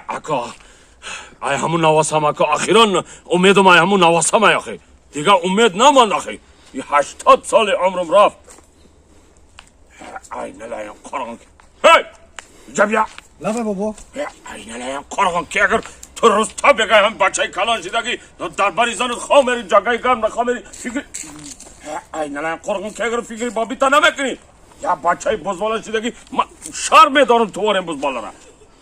아까 아이 한번 나왔삼 아까 아히런 오메도 마이 한번 나왔삼 아이 네가 오메드 나만 아히 이 하시터 살이 아무름 라프 아이 내가 코랑 헤이 잡야 Lava baba. 아이 내가 코랑 깨거 terörist tabi hem başay kalan şidaki darbarizanın xameri cagay gamla xameri fikir ay nalan korkun keger fikir babi tanamekni ya başay bozmalan şidaki şarme dorun tuvarem bozmalara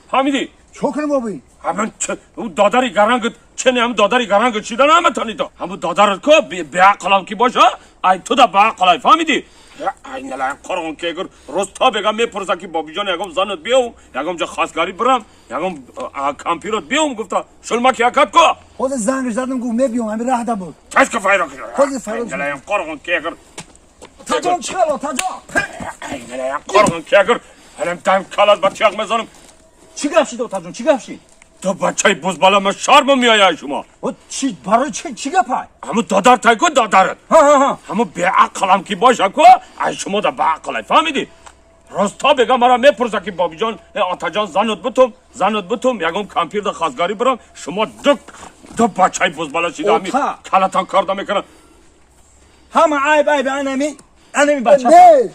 Hamidi Çokun baba. Hemen o dadari garangıt çene hem dadari garangıt şidan ama tanıdı hem bu dadarı ko beya kalan ki boşa ay tuda beya kalay Hamidi ay nalan korkun keger rosta bega me purzaki babican yagom zanıt biyom yagom ja khasgari bram yagom kampirot biyom gufta şulmak yakat ko Hadi zangıjladım ku me biyon ami rahat bu. Taşka fayrak Hadi fayrak. nalan korkun keger Tacon çıkar o tacon. ay nalan korkun keger hem tam kalat batyak mezanım Çıgapşi o tacon çıgapşi. da başay bozbalama şarmı mı ya şuma O baru çıgapay. Ama dadar tayko dadarın. Ha. Ama be'a kalam ki boşa ko, ay şuma da be'a kalay, fahmidi? Rosta bega mara me purzaki babican, atacan zanıt butum, yagom kampir da khazgari bıram, şuma dük, da başay bozbala şidami, Ota. kalatan karda mekana. Hama ayb anemi bacha. Ne?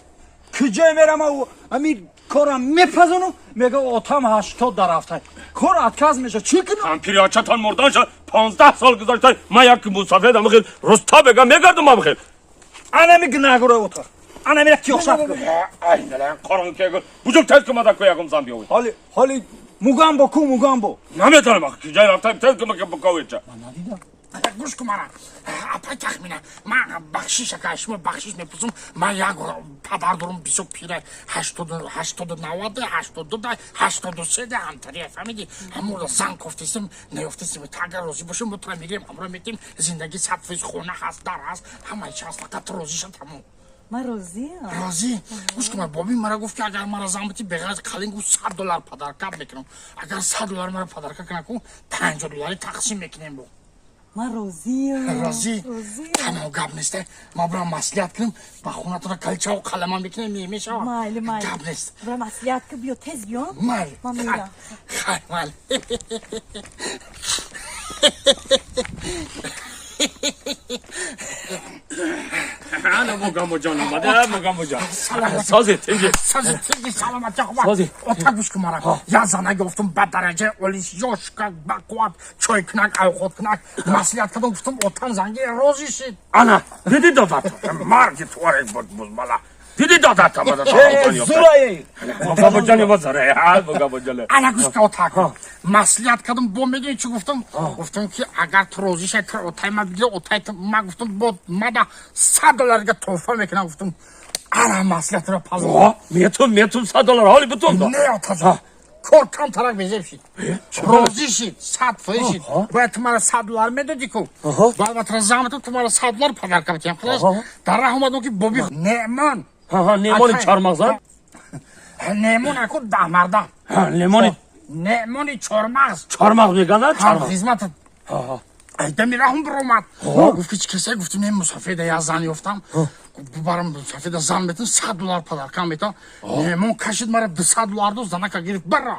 Kıcay ver ama o ami koram me pazonu mega otam haşto daraftay. Kor atkaz meşe çıkın. Kampiri açatan mordanşa, 15 sal gızartay, mayak bu safeda mıkhil, rosta bega me gardım mıkhil. Anemi gnagora otur. Anemi lek yok şapkı. Ay ne lan, korun kegul, bucuk tez kımada koyagım zambi oy. Hali mugambo. Namet almak, ki cay raftay tez kımada bu kavvetça. Guş kumara. Apay tahmina. Ma bakshish akashma bakshish mepusum. Ma yag padar durum bisok pire. 89, 83 antariye famidi. Hamur zan koftisim, ne koftisim tagar rozi boshum butra mirim amro metim zindagi satfiz khona hast dar hast. Hamay chas faqat rozi shatamu. ما روزی روزی گوش کن بابی مرا گفت که اگر مرا زامتی بغیر از کالینگو $100 پدرکاب میکنم اگر $100 مرا پدرکاب کنم $50 تقسیم میکنیم بو ما روزی روزی تمام گاب نیسته ما برام مسئولیت کنیم با خونتون کلچه و قلمان میکنیم میشه مایل گاب نیست برای مسئولیت که بیو تز بیام مایل ما میرم خیلی مایل Ana mugambo canım, hadi mugambo can. Sazı, tenge. سازی سلامت جاکوب سازی. اتاق گوش کن مرا یا زنه گفتم بد درجه اولیس یوشکا باکوات چای کنک اوخوت کنک مسئولیت کردم گفتم اتاق زنگی روزی شید Ana, dedi dadat. Margi tuarek bozbala. Dedi dadat ama da. Zurayı. Mugambo canı var zara ya, mugambo canı. انا گوش که اتاق مسئولیت کردم با میگه چی گفتم که اگر تو روزی شد اتاق ما بگیره اتاق ما گفتم با ما دا $100 که توفه میکنم گفتم انا مسئولیت رو پذیرم O, metum $100 hali buton da. نه اتاق korkan tarak bize şid. Rozi şid, sad fı şid. Ve तुम्हारा $100 میدادی کو. بعد وقت زحمت तुम्हारा $100 پدر کردیم. خلاص. در رحمت کی بابی نعمان. Ha limonu çarmazlar. نعمان اكو دامردا. Ha limonu نعمانی چارمغز. çarmaz megana هم çarmaz. خدمت. ایدمی رحم برومد. گفت که کسی گفتم نیم مسافر یا زنی افتم. برام مسافر زن میتون $100 پدر کم میتون. نعمان کشید مرا $200 دو زنه که گرفت برا.